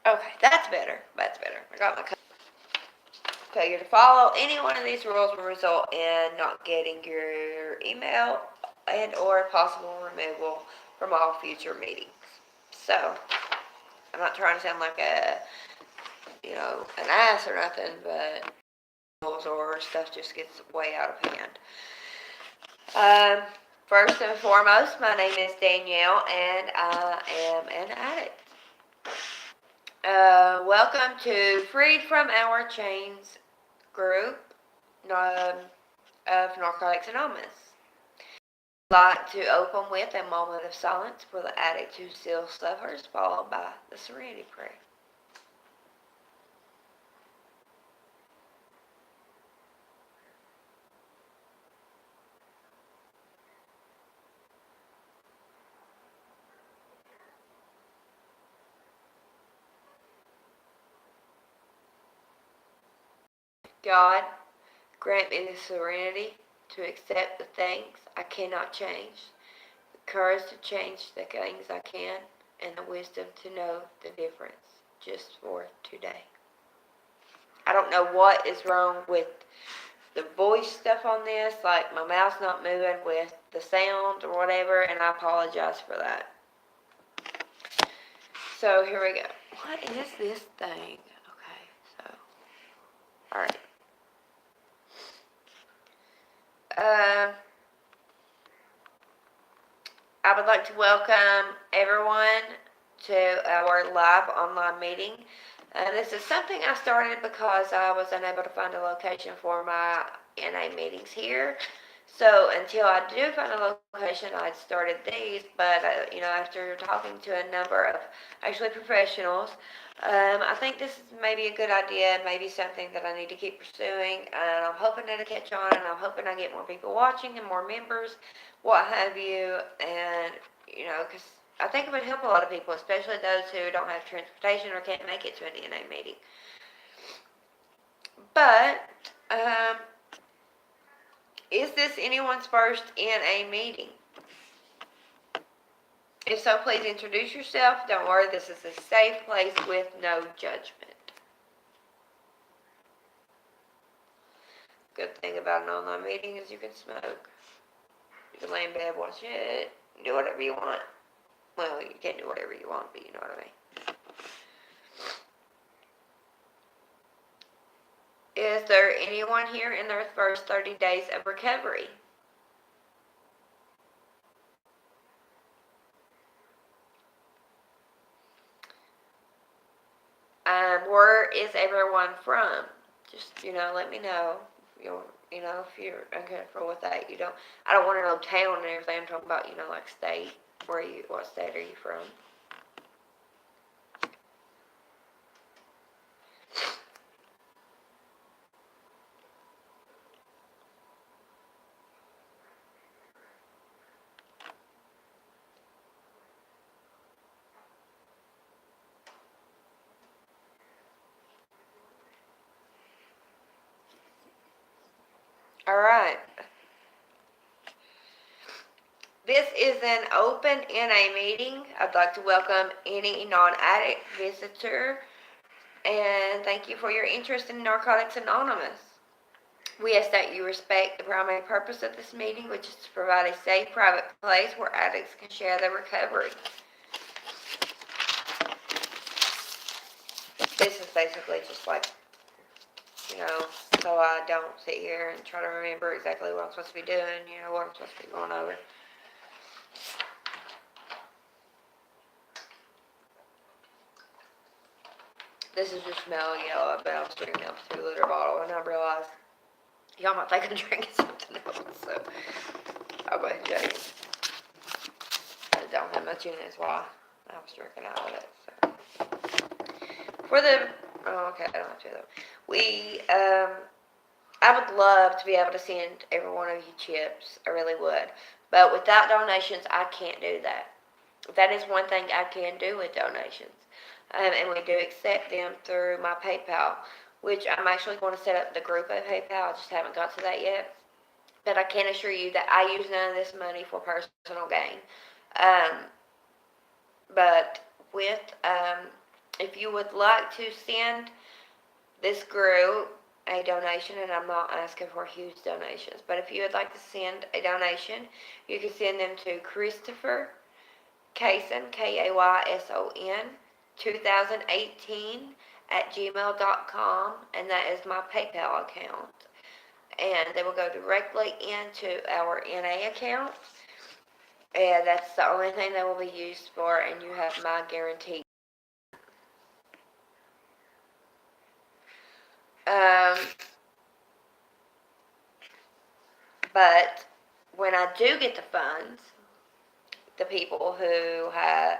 Okay, that's better. That's better. I got my failure to follow any one of these rules will result in not getting your email and or possible removal from all future meetings. So, I'm not trying to sound like an ass or nothing, but rules or stuff just gets way out of hand. First and foremost, my name is Danielle, and I am an addict. Welcome to Freed from Our Chains group of Narcotics Anonymous. I'd like to open with a moment of silence for the addict who still suffers, followed by the Serenity Prayer. God, grant me the serenity to accept the things I cannot change, the courage to change the things I can, and the wisdom to know the difference just for today. I don't know what is wrong with the voice stuff on this, like my mouth's not moving with the sound or whatever, and I apologize for that. So here we go. What is this thing? Okay, so, alright. I would like to welcome everyone to our live online meeting. This is something I started because I was unable to find a location for my NA meetings here. So until I do find a location, I started these. But after talking to a number of actually professionals, I think this is maybe a good idea and maybe something that I need to keep pursuing. And I'm hoping it'll catch on, and I'm hoping I get more people watching and more members, what have you. And because I think it would help a lot of people, especially those who don't have transportation or can't make it to an NA meeting. But is this anyone's first NA meeting? If so, please introduce yourself. Don't worry, this is a safe place with no judgment. Good thing about an online meeting is you can smoke. You can lay in bed, watch it, do whatever you want. Well, you can't do whatever you want, but you know what I mean. Is there anyone here in their first 30 days of recovery? Where is everyone from? Just, let me know. If you're uncomfortable with that, I don't want to know town and everything. I'm talking about, like state. What state are you from? All right. This is an open NA meeting. I'd like to welcome any non-addict visitor, and thank you for your interest in Narcotics Anonymous. We ask that you respect the primary purpose of this meeting, which is to provide a safe, private place where addicts can share their recovery. This is basically just like, so I don't sit here and try to remember exactly what I'm supposed to be doing, what I'm supposed to be going over. This is just mellow yellow. I bet I was drinking out of a 2-liter bottle, and I realized y'all might think I'm drinking something else, so I'll go ahead and tell you. I don't have much in it, is why I was drinking out of it. So okay, I don't have to though. I would love to be able to send every one of you chips. I really would, but without donations, I can't do that. That is one thing I can do with donations. And we do accept them through my PayPal, which I'm actually going to set up the group at PayPal. I just haven't got to that yet. But I can assure you that I use none of this money for personal gain. But with If you would like to send this group a donation, and I'm not asking for huge donations, but if you would like to send a donation, you can send them to Christopher Kayson, Kayson, 2018 at gmail.com, and that is my PayPal account. And they will go directly into our NA account, and that's the only thing they will be used for, and you have my guarantee. But when I do get the funds, the people who have,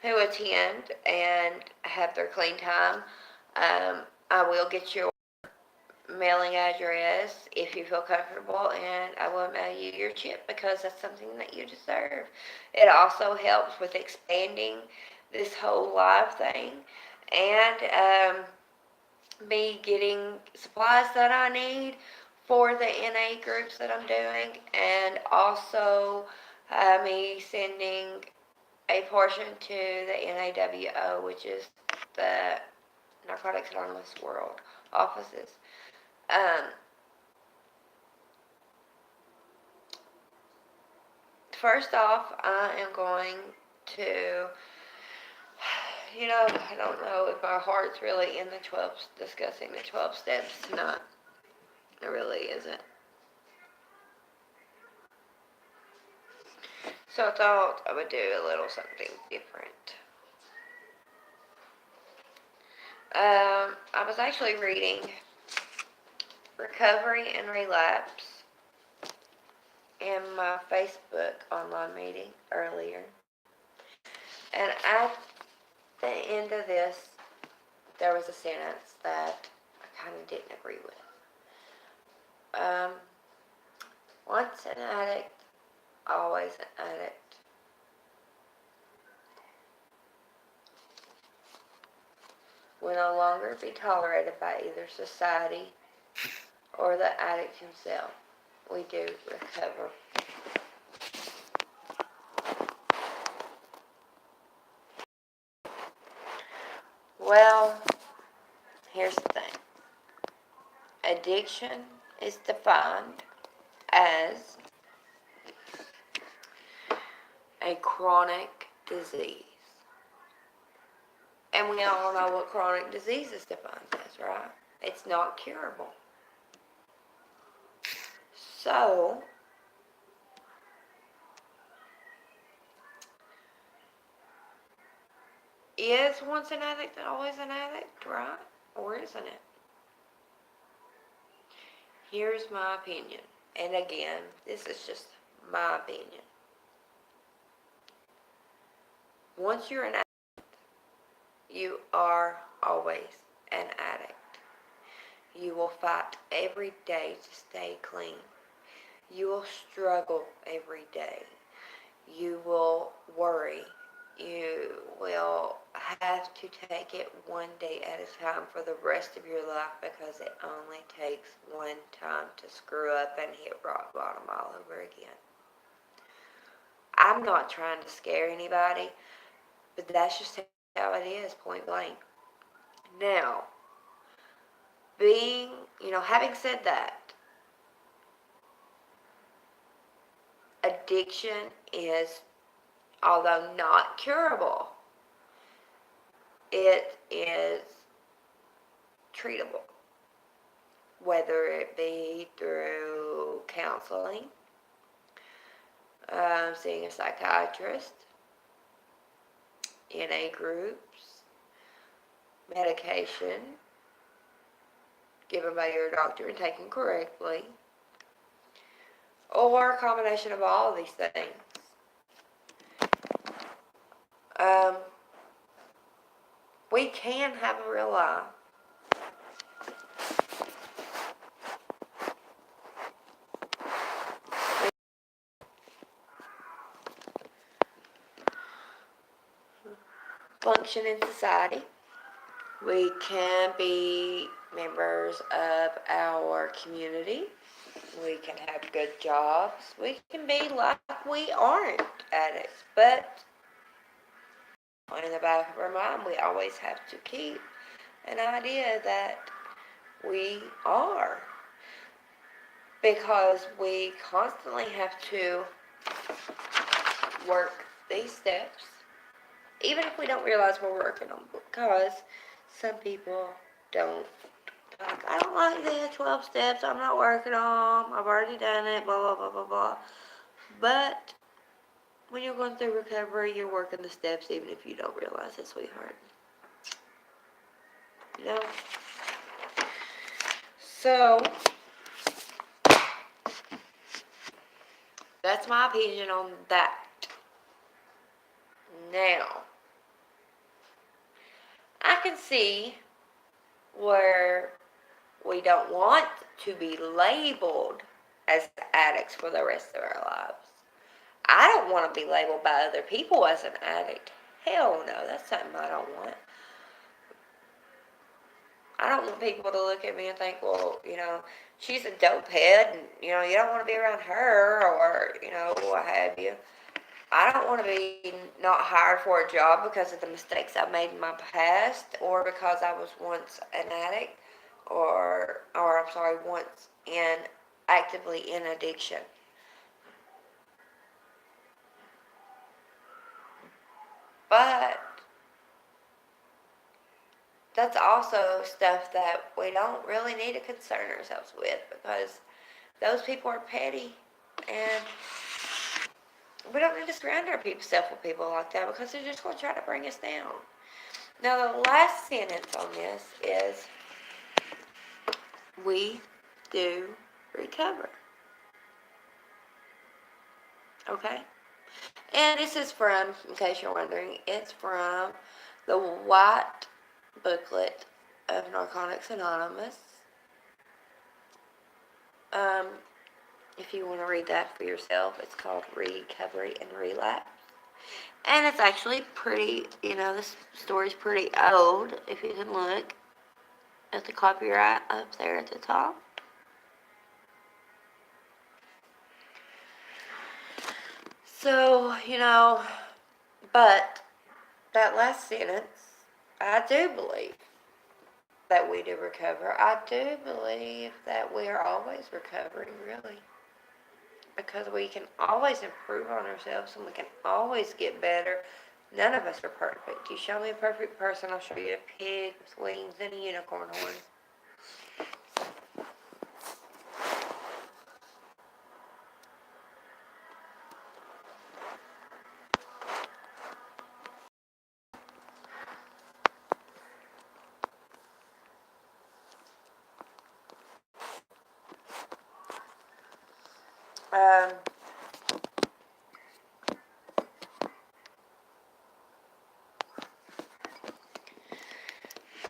who attend and have their clean time, I will get your mailing address if you feel comfortable, and I will mail you your chip because that's something that you deserve. It also helps with expanding this whole live thing, and me getting supplies that I need for the NA groups that I'm doing, and also me sending a portion to the NAWO, which is the Narcotics Anonymous World offices. Um, First off, I am going to, I don't know if our heart's really in the 12, discussing the 12 steps tonight. It really isn't. So I thought I would do a little something different. I was actually reading Recovery and Relapse in my Facebook online meeting earlier. And at the end of this, there was a sentence that I kind of didn't agree with. Once an addict, always an addict. Will no longer be tolerated by either society or the addict himself. We do recover. Well, here's the thing. Addiction is defined as a chronic disease. And we all know what chronic disease is defined as, right? It's not curable. So, is once an addict always an addict, right? Or isn't it? Here's my opinion. And again, this is just my opinion. Once you're an addict, you are always an addict. You will fight every day to stay clean. You will struggle every day. You will worry. You will have to take it one day at a time for the rest of your life because it only takes one time to screw up and hit rock bottom all over again. I'm not trying to scare anybody, but that's just how it is, point blank. Now, having said that, addiction is, although not curable, it is treatable, whether it be through counseling, seeing a psychiatrist, NA groups, medication given by your doctor and taken correctly, or a combination of all of these things. We can have a real life. Function in society. We can be members of our community. We can have good jobs. We can be like we aren't addicts, but in the back of our mind, we always have to keep an idea that we are. Because we constantly have to work these steps, even if we don't realize we're working them. Because some people don't. Like, I don't like the 12 steps, I'm not working on them, I've already done it, blah, blah, blah, blah, blah. But when you're going through recovery, you're working the steps even if you don't realize it, sweetheart. You know? So, that's my opinion on that. Now, I can see where we don't want to be labeled as addicts for the rest of our lives. I don't want to be labeled by other people as an addict. Hell no, that's something I don't want. I don't want people to look at me and think, well, she's a dope head, and, you don't want to be around her, or, what have you. I don't want to be not hired for a job because of the mistakes I made in my past, or because I was once an addict, or I'm sorry, once actively in addiction. But that's also stuff that we don't really need to concern ourselves with, because those people are petty, and we don't need to surround ourselves with people like that, because they're just going to try to bring us down. Now, the last sentence on this is, we do recover. Okay? And this is from, in case you're wondering, it's from the white booklet of Narcotics Anonymous. If you want to read that for yourself, it's called Recovery and Relapse. And it's actually pretty, this story's pretty old, if you can look at the copyright up there at the top. So, but that last sentence, I do believe that we do recover. I do believe that we are always recovering, really. Because we can always improve on ourselves, and we can always get better. None of us are perfect. You show me a perfect person, I'll show you a pig with wings and a unicorn horn.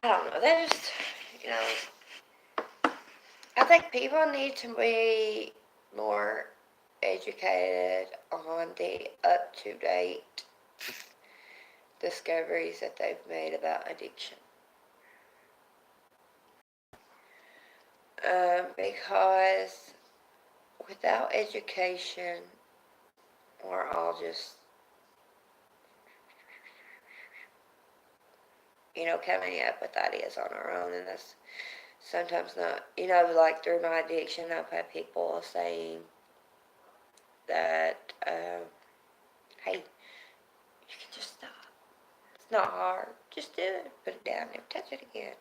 I don't know. They just, I think people need to be more educated on the up-to-date discoveries that they've made about addiction. Because without education, we're all just, coming up with ideas on our own, and that's sometimes not, like through my addiction, I've had people saying that, hey, you can just stop. It's not hard. Just do it. Put it down. Never touch it again.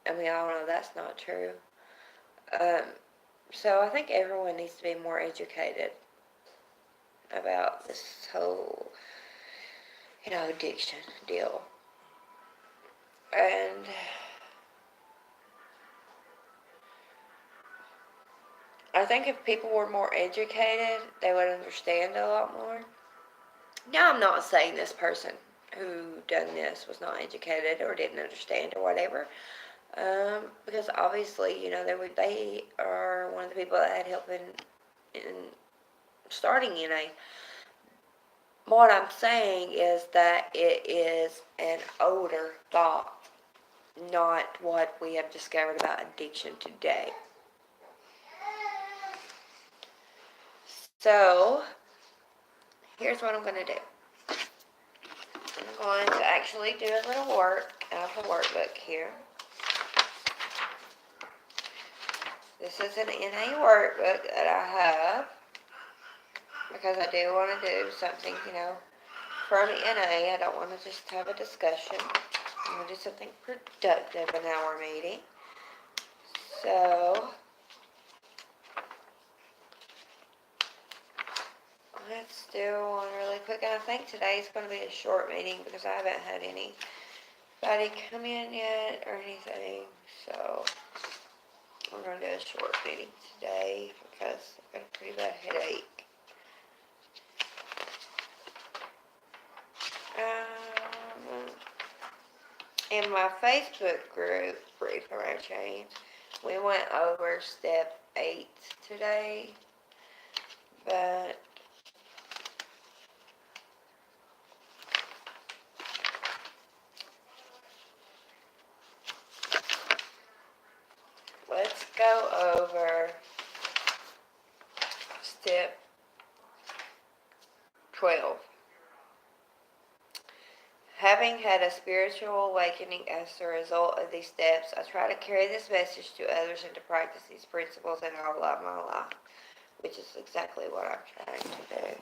I mean, I don't know. That's not true. So I think everyone needs to be more educated about this whole, addiction deal. And I think if people were more educated, they would understand a lot more. Now, I'm not saying this person who done this was not educated or didn't understand or whatever, because obviously, they are one of the people that had help in starting NA. What I'm saying is that it is an older thought, not what we have discovered about addiction today. So, here's what I'm going to do. I'm going to actually do a little work out of the workbook here. This is an NA workbook that I have because I do want to do something, from NA. I don't want to just have a discussion. I want to do something productive in our meeting. So, let's do one really quick. And I think today's going to be a short meeting because I haven't had anybody come in yet or anything. So, we're going to do a short meeting today because I've got a pretty bad headache. In my Facebook group, Brief Around Change, we went over step 8 today, but let's go over step 12. Having had a spiritual awakening as a result of these steps, I try to carry this message to others and to practice these principles in all of my life, which is exactly what I'm trying to do.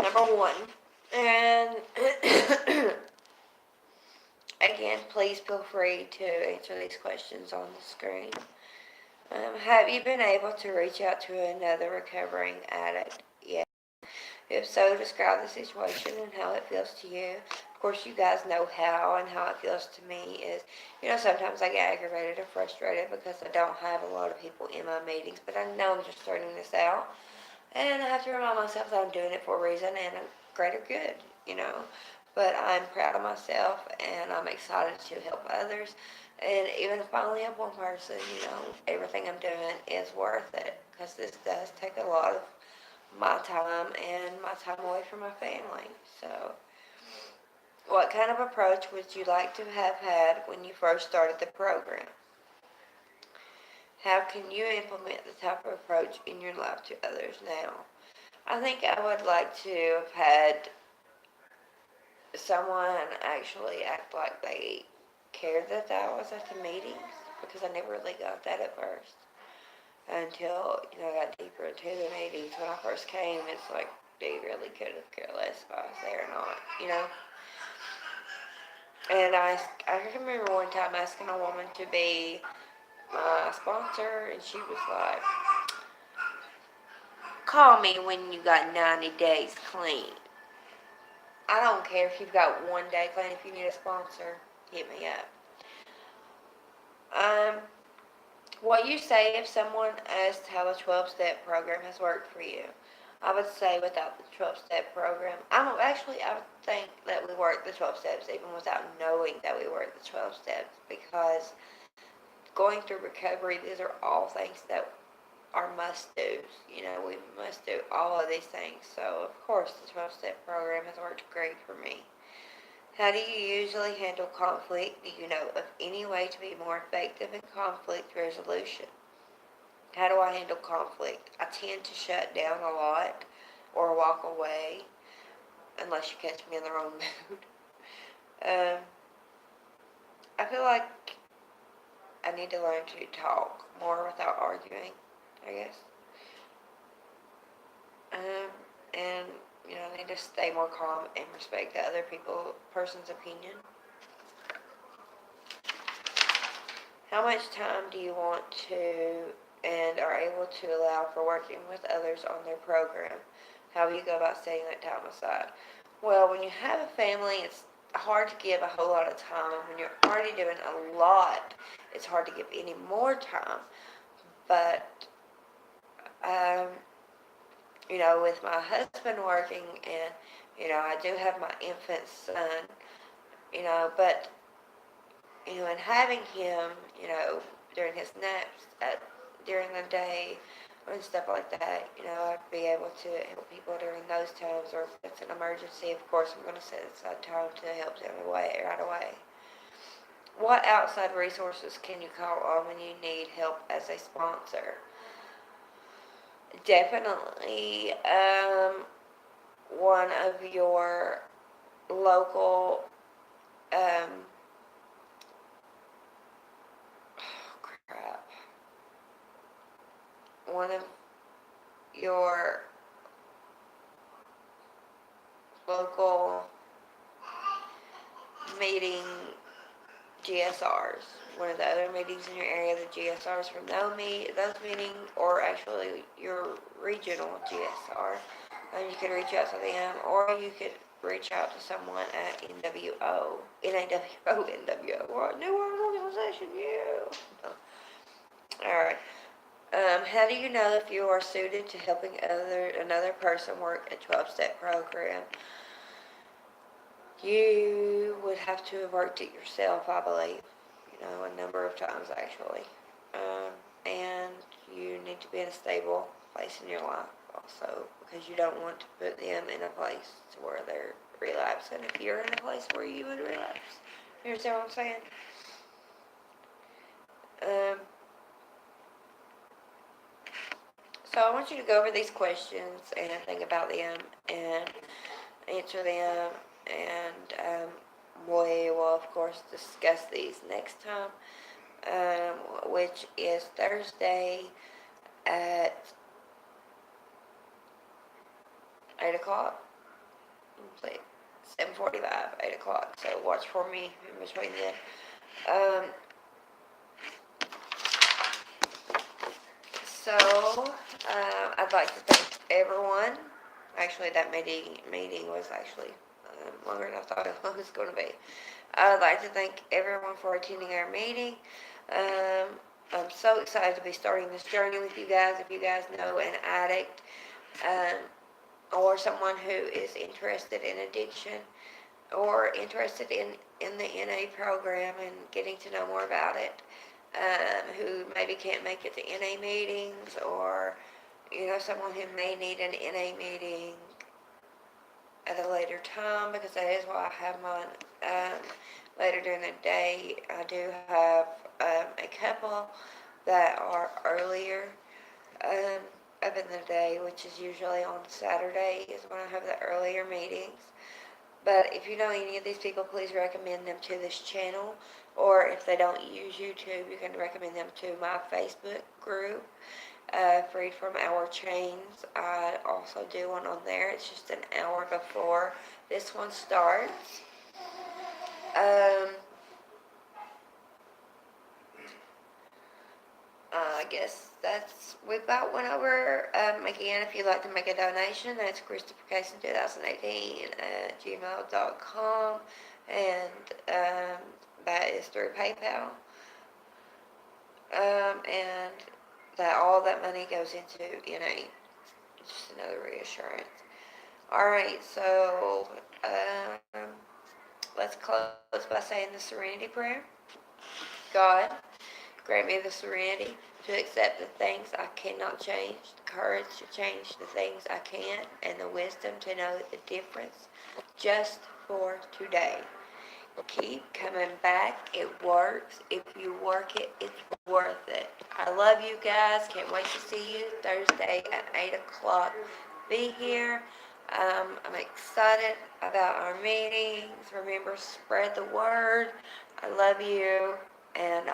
Number 1, and again, please feel free to answer these questions on the screen. Have you been able to reach out to another recovering addict yet? If so, describe the situation and how it feels to you. Of course, you guys know how, and how it feels to me is, sometimes I get aggravated or frustrated because I don't have a lot of people in my meetings, but I know I'm just starting this out. And I have to remind myself that I'm doing it for a reason and a greater good, But I'm proud of myself and I'm excited to help others. And even if I only have one person, everything I'm doing is worth it because this does take a lot of my time and my time away from my family. So, what kind of approach would you like to have had when you first started the program? How can you implement the type of approach in your life to others now? I think I would like to have had someone actually act like they cared that I was at the meetings because I never really got that at first until, I got deeper into the meetings. When I first came, it's like they really could have cared less if I was there or not, And I can remember one time asking a woman to be my sponsor, and she was like, call me when you got 90 days clean. I don't care if you've got 1 day clean. If you need a sponsor, hit me up. What you say if someone asks how the 12-step program has worked for you? I would say without the 12-step program, I would think that we work the 12 steps even without knowing that we work the 12 steps, because going through recovery, these are all things that are must-dos. We must do all of these things. So, of course, the 12-step program has worked great for me. How do you usually handle conflict? Do you know of any way to be more effective in conflict resolution? How do I handle conflict? I tend to shut down a lot or walk away unless you catch me in the wrong mood. I feel like I need to learn to talk more without arguing, I guess. And I need to stay more calm and respect the other person's opinion. How much time do you want to and are able to allow for working with others on their program? How do you go about setting that time aside? Well, when you have a family, it's hard to give a whole lot of time. When you're already doing a lot, it's hard to give any more time. But, with my husband working and, I do have my infant son, but, and having him, during his naps during the day, and stuff like that. I'd be able to help people during those times, or if it's an emergency, of course, I'm going to set aside time to help them right away. What outside resources can you call on when you need help as a sponsor? Definitely one of your local one of your local meeting GSRs. One of the other meetings in your area, the GSRs from those meetings, or actually your regional GSR. You can reach out to them, or you could reach out to someone at NWO. What? New World Organization, yeah. Alright. How do you know if you are suited to helping another person work a 12-step program? You would have to have worked it yourself, I believe, a number of times actually. And you need to be in a stable place in your life also, because you don't want to put them in a place to where they're relapsing if you're in a place where you would relapse. You understand what I'm saying? So I want you to go over these questions and think about them and answer them, and we will, of course, discuss these next time, which is Thursday at 8 o'clock. 7:45, 8 o'clock. So watch for me in between then. I'd like to thank everyone. Actually, that meeting was actually longer than I thought it was going to be. I'd like to thank everyone for attending our meeting. I'm so excited to be starting this journey with you guys. If you guys know an addict or someone who is interested in addiction or interested in the NA program and getting to know more about it, who maybe can't make it to NA meetings, or someone who may need an NA meeting at a later time, because that is why I have mine later during the day. I do have a couple that are earlier up in the day, which is usually on Saturday is when I have the earlier meetings. But if you know any of these people, please recommend them to this channel. Or if they don't use YouTube, you can recommend them to my Facebook group, Freed from Our Chains. I also do one on there. It's just an hour before this one starts. I guess we about went over. Again, if you'd like to make a donation, that's christophercasey2018 at gmail.com, and that is through PayPal. And that all that money goes into just another reassurance. Alright, so let's close by saying the Serenity Prayer. God, grant me the serenity to accept the things I cannot change, the courage to change the things I can, and the wisdom to know the difference just for today. Keep coming back. It works. If you work it, it's worth it. I love you guys. Can't wait to see you Thursday at 8 o'clock. Be here. I'm excited about our meetings. Remember, spread the word. I love you, and